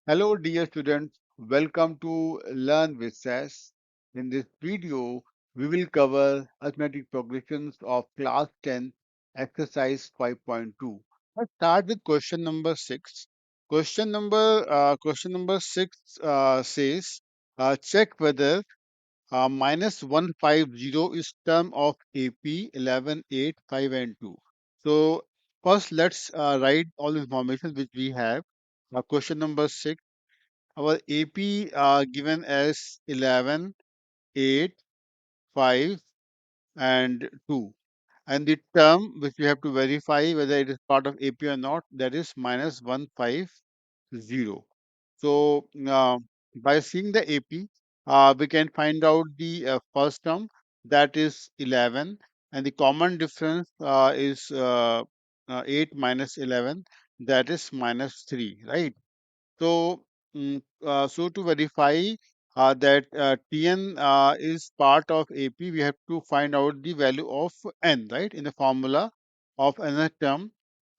Hello, dear students. Welcome to Learn with SAS. In this video, we will cover arithmetic progressions of class 10, exercise 5.2. Let's start with question number 6. Question number 6 says, check whether minus 150 is term of AP 11, 8, 5, and 2. So, first let's write all the information which we have. Question number 6. Our AP are given as 11, 8, 5, and 2. And the term which we have to verify whether it is part of AP or not, that is minus 150. So by seeing the AP, we can find out the first term, that is 11, and the common difference is 8 minus 11, that is minus 3, right? So, so to verify that Tn is part of AP, we have to find out the value of n, right? In the formula of another term,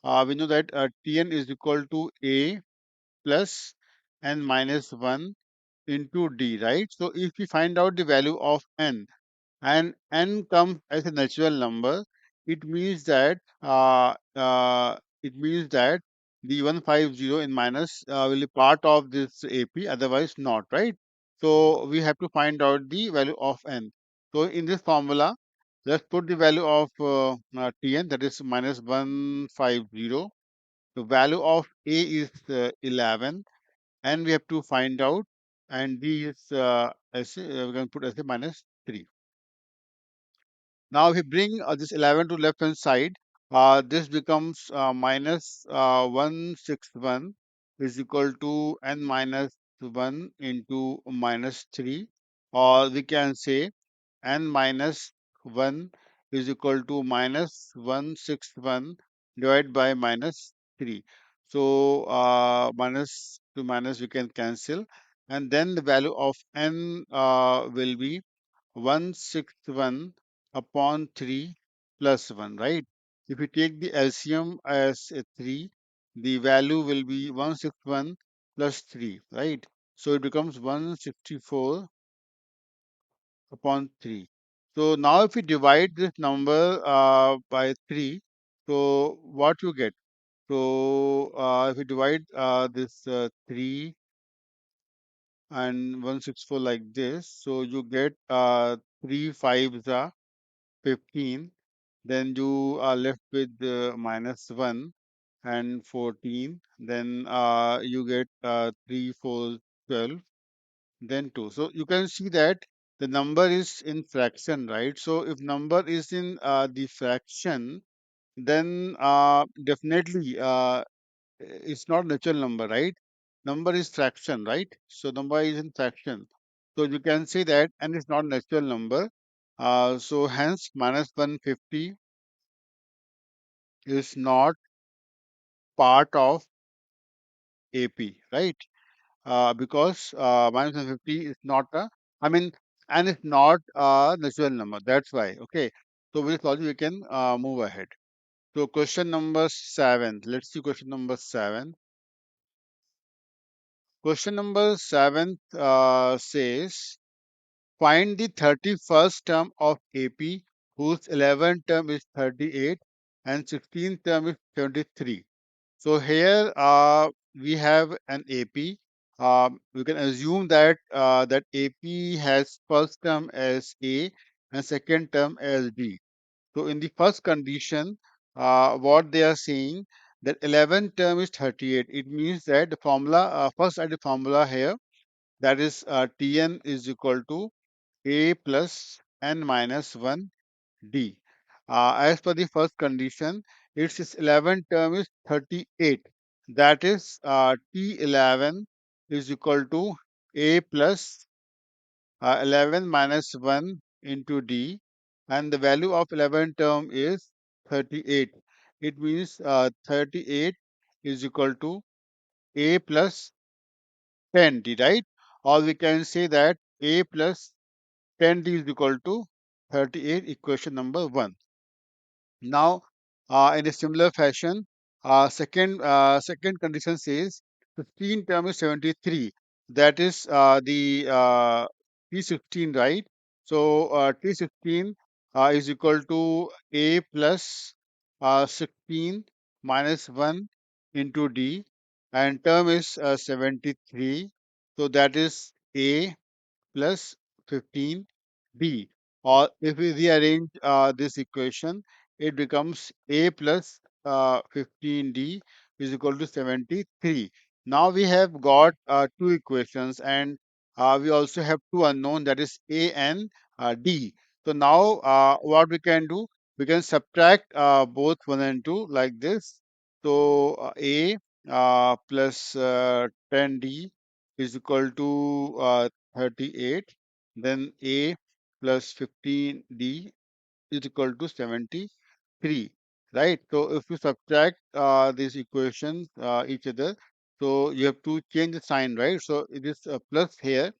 we know that Tn is equal to A plus n minus 1 into D, right? So, if we find out the value of n, and n comes as a natural number, it means that the 150 in minus will be part of this AP, otherwise not, right? So we have to find out the value of n. So in this formula, let's put the value of Tn, that is minus 150. The value of A is 11, and we have to find out, and D is we're going to put as a minus 3. Now, if we bring this 11 to left hand side, this becomes minus 161 is equal to n minus 1 into minus 3, or we can say n minus 1 is equal to minus 161 divided by minus 3. So, minus to minus we can cancel, and then the value of n will be 161 upon 3 plus 1, right? If you take the LCM as a 3, the value will be 161 plus 3, right? So it becomes 164 upon 3. So now if we divide this number by 3, so what you get? So if we divide this 3 and 164 like this, so you get 3 5s are 15. Then you are left with minus 1 and 14. Then you get 3, 4, 12, then 2. So you can see that the number is in fraction, right? So if number is in the fraction, then definitely it's not natural number, right? Number is fraction, right? So number is in fraction. So you can say that n is not natural number. So hence minus 150 is not part of AP, right? Because minus 150 is not I mean, and it's not a natural number. That's why. Okay. So with this logic, we can move ahead. So question number 7. Let's see question number 7. Question number 7 says, find the 31st term of AP whose 11th term is 38 and 16th term is 73. So here we have an AP. We can assume that that AP has first term as A and second term as B. So in the first condition, what they are saying, that 11 term is 38. It means that the formula, first add the formula here, that is Tn is equal to A plus n minus 1 D. As per the first condition, its 11th term is 38. That is T11 is equal to A plus 11 minus 1 into D, and the value of 11th term is 38. It means 38 is equal to A plus 10D, right? Or we can say that A plus 10D is equal to 38, equation number 1. Now, in a similar fashion, second condition says 15 term is 73. That is the T16, right? So T16 is equal to A plus 16 minus 1 into D, and term is 73. So that is A plus 15b. Or if we rearrange this equation, it becomes a plus 15d is equal to 73. Now we have got two equations, and we also have two unknown, that is a and d. So now what we can do, we can subtract both 1 and 2 like this. So a plus 10d is equal to 38, then A plus 15D is equal to 73, right? So if you subtract these equations each other, so you have to change the sign, right? So it is a plus here,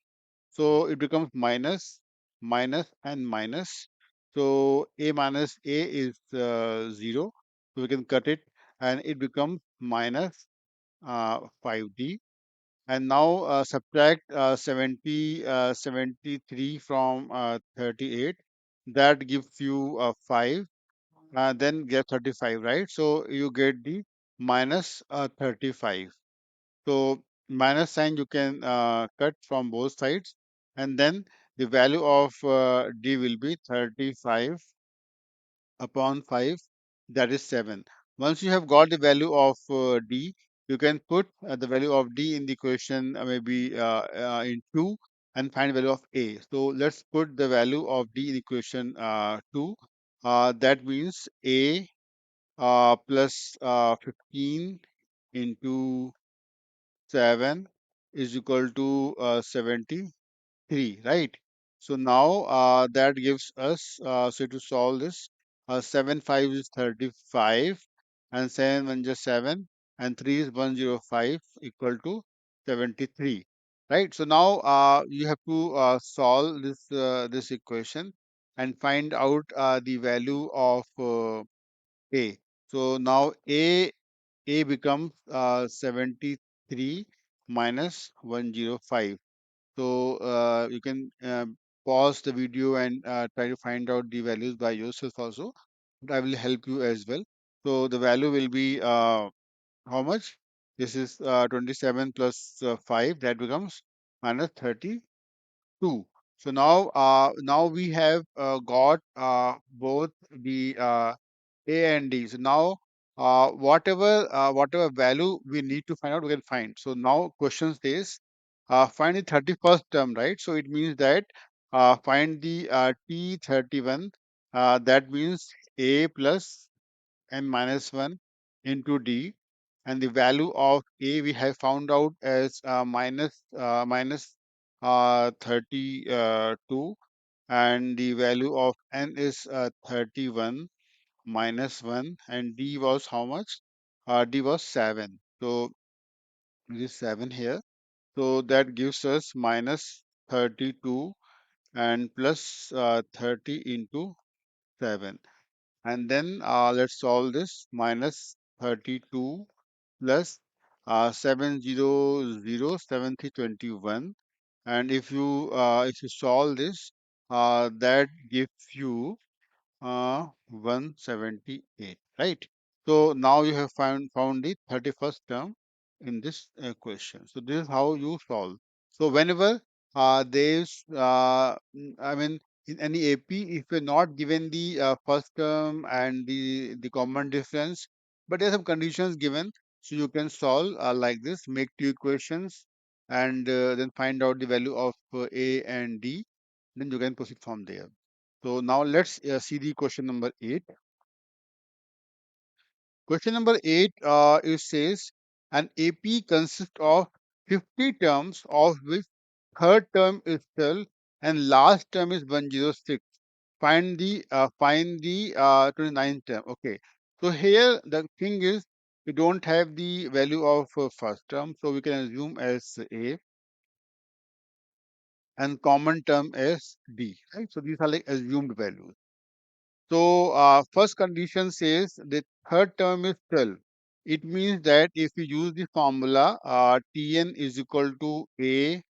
so it becomes minus, minus, and minus. So A minus A is 0, so we can cut it, and it becomes minus 5D. And now subtract 73 from 38. That gives you 5. Then get 35, right? So you get the minus 35. So minus sign you can cut from both sides. And then the value of D will be 35 upon 5, that is 7. Once you have got the value of D, you can put the value of D in the equation, maybe in 2, and find value of A. So let's put the value of D in equation 2. That means A plus 15 into 7 is equal to 73, right? So now that gives us, so to solve this, 7 5 is 35, and 7 1 is 7, and 3 is 105 equal to 73, right? So now you have to solve this equation and find out the value of A. So now A becomes 73 minus 105. So you can pause the video and try to find out the values by yourself also. But I will help you as well. So the value will be how much? This is 27 plus 5. That becomes minus 32. So now we have got both the A and D. So now whatever value we need to find out, we can find. So now question says find the 31st term, right? So it means that find the T31. That means A plus n minus 1 into D, and the value of A we have found out as minus 32, and the value of n is 31 minus 1, and D was how much? D was 7. So this 7 here. So that gives us minus 32 and plus 30 into 7. And then let's solve this. Minus 32 plus 700 7321. And if you solve this, that gives you 178, right? So now you have found the 31st term in this equation. So this is how you solve. So whenever there's I mean, in any AP, if you're not given the first term and the common difference, but there's some conditions given, so you can solve like this: make two equations, and then find out the value of A and D. Then you can proceed from there. So now let's see the question number 8. Question number 8, it says an AP consists of 50 terms, of which third term is 12 and last term is 106. Find the 29th term. Okay. So here the thing is, we don't have the value of first term, so we can assume as A, and common term as D. Right. So these are like assumed values. So first condition says the third term is 12. It means that if you use the formula, Tn is equal to A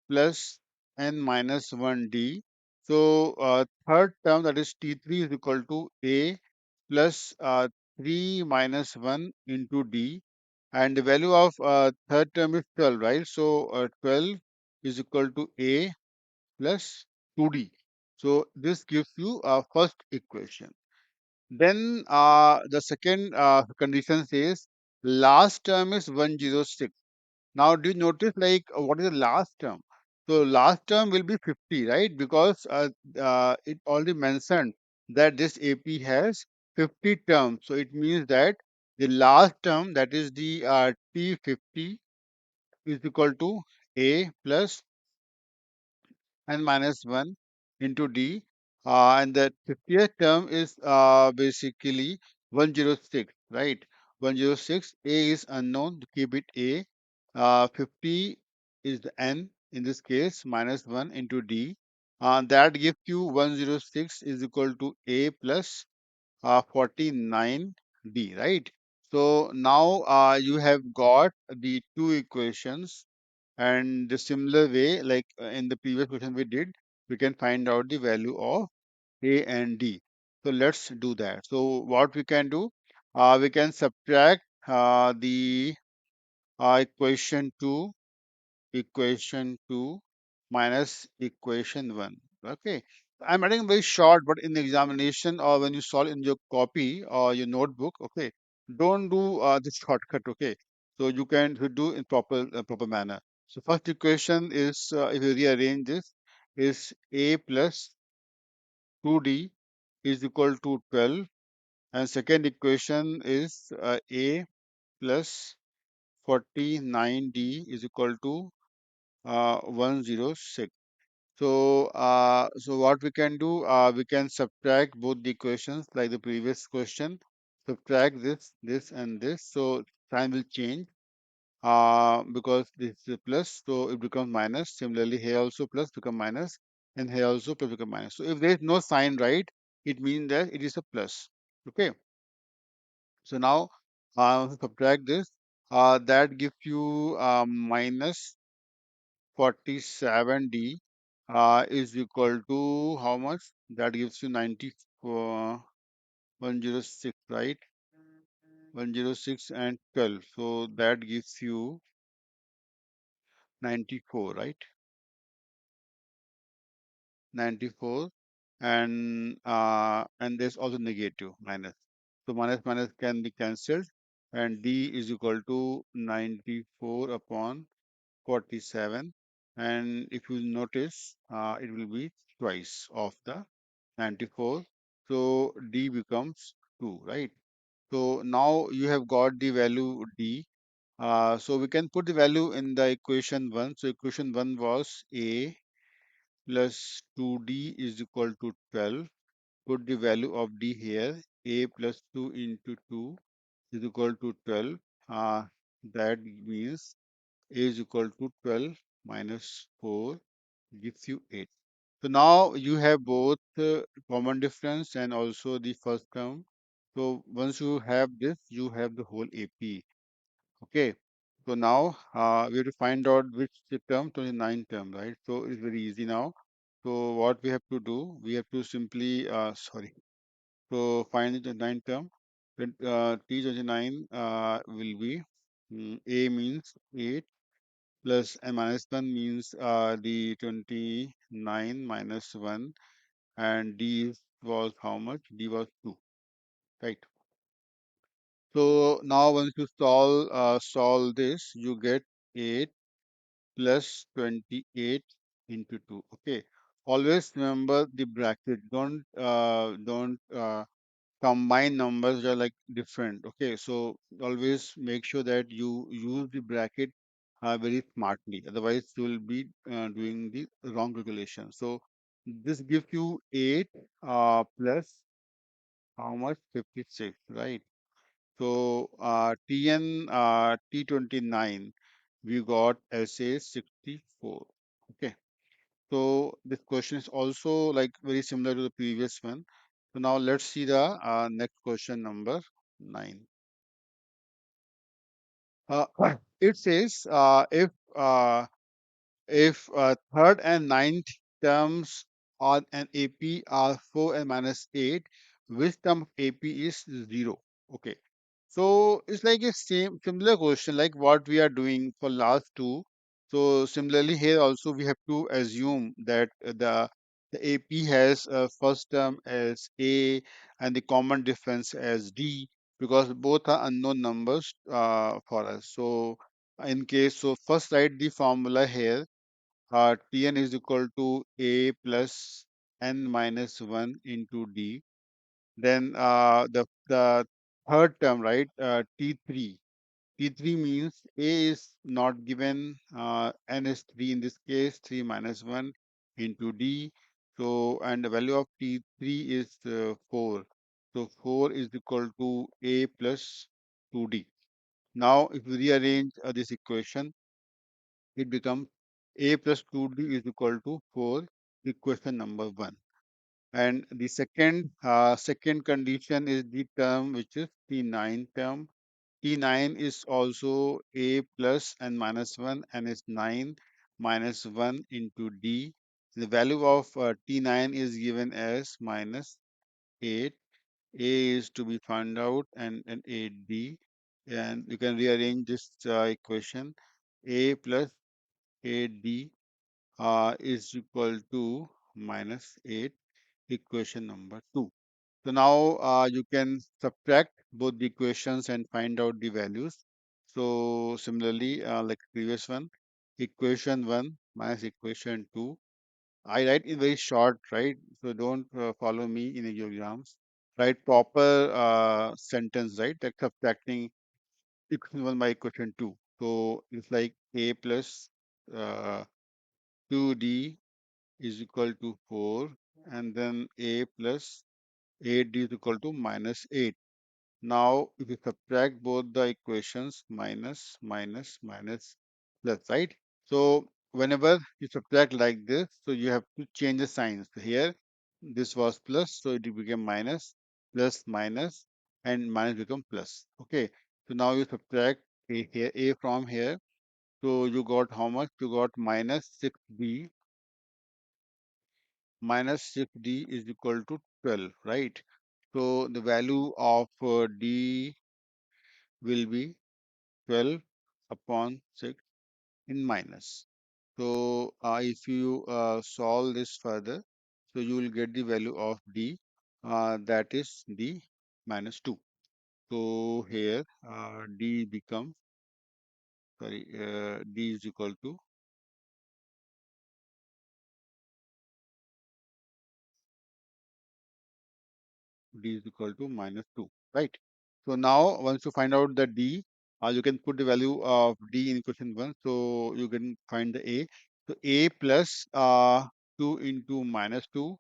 plus n minus 1d. So third term, that is T3, is equal to A plus 3 minus 1 into d. And the value of third term is 12, right? So 12 is equal to A plus 2d. So this gives you a first equation. Then the second condition says last term is 106. Now, do you notice like what is the last term? So last term will be 50, right? Because it already mentioned that this AP has 50 terms. So it means that the last term, that is the T50, is equal to A plus n minus 1 into d. And the 50th term is basically 106, right? 106. A is unknown, to keep it A. 50 is the n in this case, minus 1 into d. That gives you 106 is equal to A plus 49d, right? So now you have got the two equations, and the similar way, like in the previous question we did, we can find out the value of A and D. So let's do that. So what we can do, we can subtract the equation 2 minus equation 1. Okay. I'm writing very short, but in the examination or when you solve in your copy or your notebook, okay, don't do this shortcut, okay. So you do in proper manner. So first equation is, if you rearrange this, is A plus 2D is equal to 12, and second equation is A plus 49D is equal to 106. So what we can do, we can subtract both the equations like the previous question. Subtract this, and this. So sign will change because this is a plus, so it becomes minus. Similarly, here also plus become minus, and here also plus become minus. So if there is no sign, right, it means that it is a plus. Okay. So now subtract this. That gives you minus 47D is equal to how much? That gives you 94, 106, right? 106 and 12. So that gives you 94, right? 94, and there's also negative minus. So minus minus can be cancelled, and D is equal to 94 upon 47. And if you notice, it will be twice of the 94. So D becomes 2, right? So now you have got the value D. So we can put the value in the equation 1. So equation 1 was A plus 2D is equal to 12. Put the value of D here. A plus 2 into 2 is equal to 12. That means A is equal to 12 minus 4 gives you 8. So now you have both common difference and also the first term. So once you have this, you have the whole AP. Okay. So now we have to find out which the term, 29 term, right? So it's very easy now. So what we have to do, we have to simply, so find the 29 term. Then T29 will be, A means 8 plus n minus 1 means the 29 minus 1, and was how much? D was 2, right? So now once you solve this, you get 8 plus 28 into 2. Okay. Always remember the bracket. Don't combine numbers that are like different. Okay. So always make sure that you use the bracket very smartly. Otherwise, you will be doing the wrong calculation. So this gives you 8 plus how much? 56, right? So TN T29, we got SA 64. Okay. So this question is also like very similar to the previous one. So now let's see the next question number 9. Uh, it says if third and ninth terms on an AP are 4 and minus 8, which term of AP is 0? Okay. So it's like a similar question like what we are doing for last two. So similarly here also we have to assume that the AP has first term as A and the common difference as D, because both are unknown numbers for us. So in case, so first write the formula here. Tn is equal to a plus n minus 1 into d. Then the third term, right? T3. T3 means a is not given, n is 3 in this case, 3 minus 1 into d. So, and the value of T3 is 4. So 4 is equal to a plus 2d. Now, if we rearrange this equation, it becomes a plus 2d is equal to 4, equation number 1. And the second condition is the term which is T9 term. T9 is also a plus and minus 1 and is 9 minus 1 into d. The value of T9 is given as minus 8. A is to be found out, and 8d. And you can rearrange this equation. A plus 8d is equal to minus 8, equation number 2. So now you can subtract both the equations and find out the values. So similarly, like previous one, equation 1 minus equation 2. I write in very short, right? So don't follow me in your exams. Write proper sentence, right? Like subtracting equation 1 by equation 2. So it's like a plus uh, 2d is equal to 4, and then a plus 8d is equal to minus 8. Now, if you subtract both the equations, minus, minus, minus, plus, right? So, whenever you subtract like this, so you have to change the signs. So here, this was plus, so it became minus, plus, minus, and minus become plus. Okay. So now you subtract a here, a from here. So you got how much? You got minus 6b. Minus 6d is equal to 12, right? So the value of d will be 12 upon 6 in minus. So if you solve this further, so you will get the value of d, that is d minus 2. So here d becomes, sorry, d is equal to, d is equal to minus 2, right? So now once you find out the d, you can put the value of d in equation 1. So you can find the a. So a plus 2 into minus 2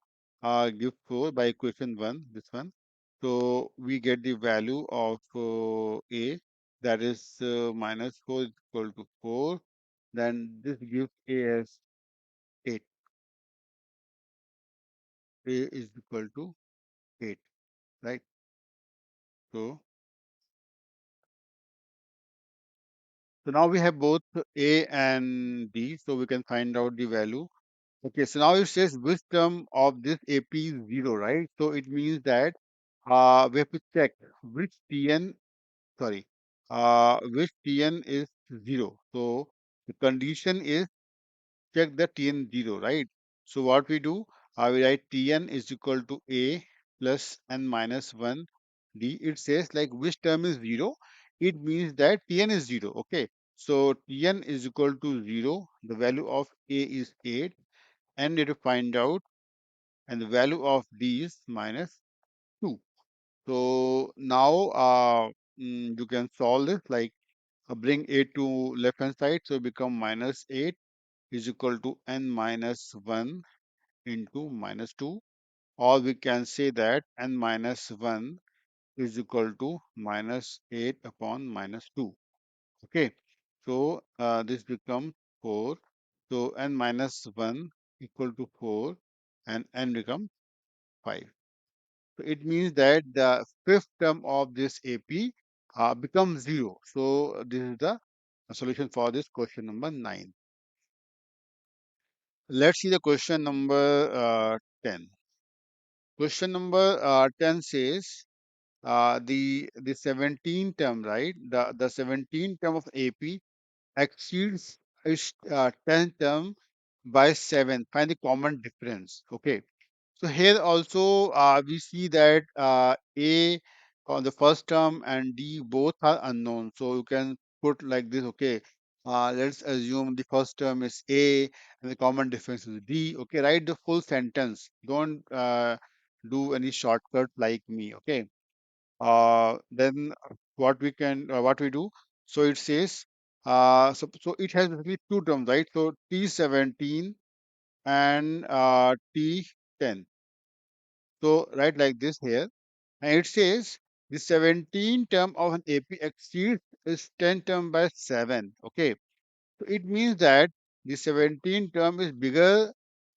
give 4 by equation 1, this one. So we get the value of a, that is minus 4 is equal to 4. Then this gives a as 8. A is equal to 8, right? So So now we have both A and D, so we can find out the value. Okay, so now it says which term of this AP is 0, right? So it means that we have to check which TN, sorry, which TN is 0. So the condition is check the Tn 0, right? So what we do, we write Tn is equal to a plus n minus 1 d. It says like which term is 0. It means that Tn is 0. Okay. So Tn is equal to 0. The value of a is 8. And you have to find out, and the value of d is minus 2. So now you can solve this like bring a to left hand side. So it become minus 8 is equal to n minus 1 into minus 2, or we can say that n minus 1 is equal to minus 8 upon minus 2. Okay, so this becomes 4. So n minus 1 equal to 4, and n becomes 5. So it means that the fifth term of this AP becomes 0. So this is the solution for this question number 9. Let's see the question number 10. Question number 10 says the 17 term, right? The 17 term of AP exceeds its 10th term by 7. Find the common difference. Okay. So here also we see that A on the first term and D both are unknown. So you can put like this, okay. Let's assume the first term is A and the common difference is D. Okay, write the full sentence. Don't do any shortcut like me. Okay. Then what we do? So it says so it has basically two terms, right? So T17 and T10. So write like this here. And it says the 17 term of an AP exceeds its 10 term by 7. Okay. So it means that the 17 term is bigger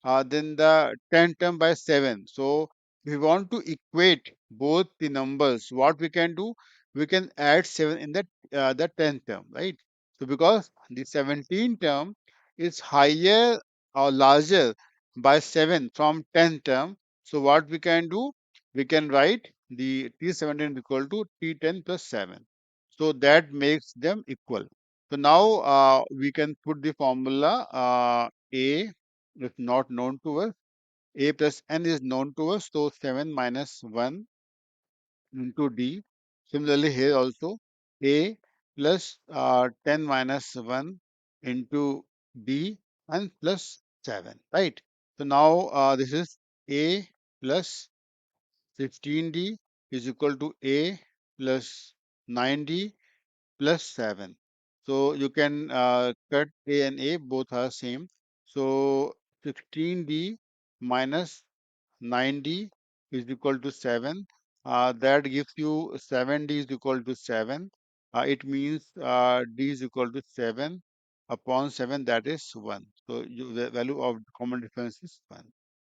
than the 10 term by 7. So if we want to equate both the numbers, what we can do? We can add 7 in the 10th term, right? So because the 17 term is higher or larger by 7 from 10 term, so what we can do? We can write the T17 is equal to T10 plus 7. So that makes them equal. So now we can put the formula A is not known to us. A plus N is known to us. So 7 minus 1 into D. Similarly here also A plus 10 minus 1 into D and plus 7. Right. So now this is A plus 16D is equal to A plus 9D plus 7. So you can cut A and A, both are same. So 16D minus 9D is equal to 7. That gives you 7D is equal to 7. It means D is equal to 7 upon 7, that is 1. So the value of common difference is 1.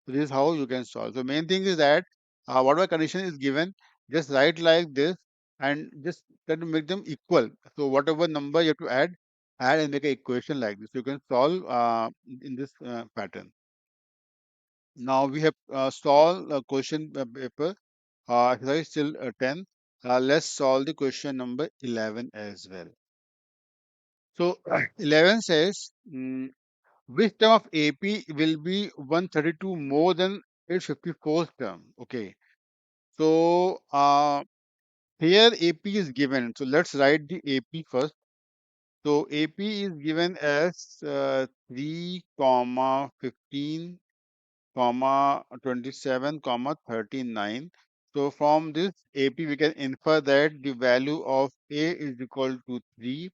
So this is how you can solve. So main thing is that whatever condition is given, just write like this and just try to make them equal. So whatever number you have to add and make an equation like this. You can solve in this pattern. Now we have solved a question paper, exercise till 10. Let's solve the question number 11 as well. So 11 says, which term of AP will be 132 more than its 54th term? Okay. So here AP is given. So let's write the AP first. So AP is given as 3 comma 15 comma 27 comma 39. So from this AP we can infer that the value of A is equal to 3,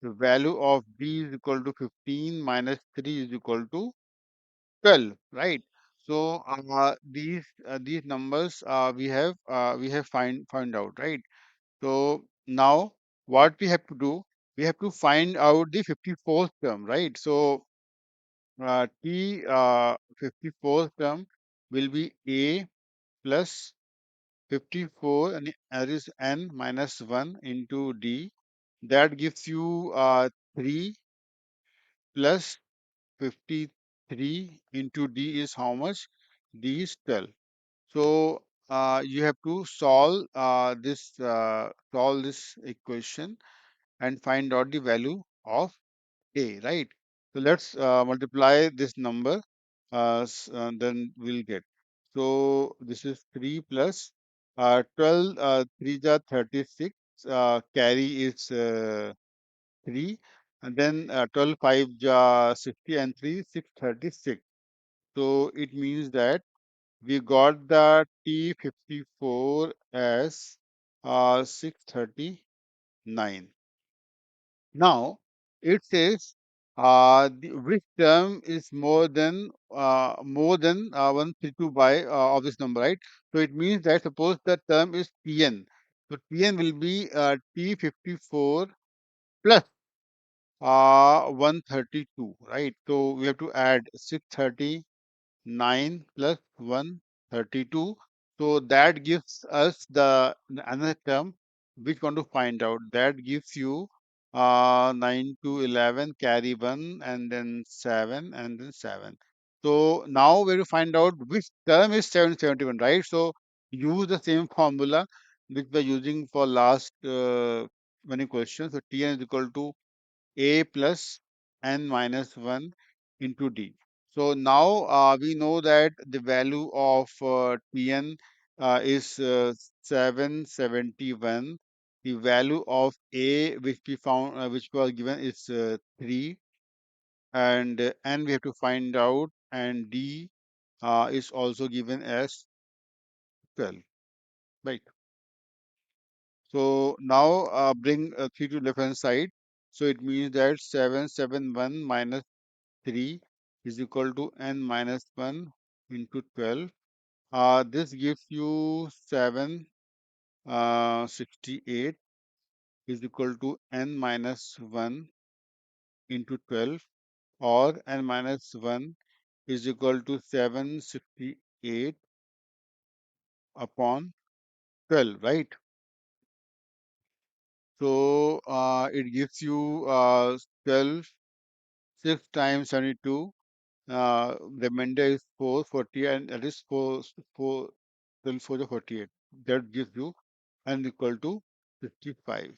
the value of B is equal to 15 minus 3 is equal to 12, right? So these numbers we have find out, right? So now what we have to do, we have to find out the 54th term, right? So T 54th term will be A plus 54 and there is N minus 1 into D. That gives you 3 plus 53 into D is how much? D is 12. So you have to solve this equation and find out the value of A, right? So let's multiply this number, then we'll get. So this is 3 plus 12, 3 ja 36, carry is 3, and then 12, 5 ja 60, and 3, 636. So it means that we got the T54 as 639. Now it says which term is more than 132 by of this number, right? So it means that suppose the term is Tn. So Tn will be T54 plus 132, right? So we have to add 639 plus 132. So that gives us the another term which want to find out. That gives you 9 to 11, carry 1, and then 7, and then 7. So now we have to find out which term is 771, right? So use the same formula which we're using for last many questions. So Tn is equal to a plus n minus 1 into d. So now we know that the value of Tn is 771. The value of a which we found, which was given, is 3, and n we have to find out, and d is also given as 12, right? So now bring 3 to left hand side. So it means that 771 minus 3 is equal to n minus 1 into 12. This gives you 768 is equal to n minus 1 into 12, or n minus 1 is equal to 768 upon 12, right? So it gives you 12, 6 times 72. Remainder is 440, and that is 4, 12 4 is 48. That gives you n equal to 55.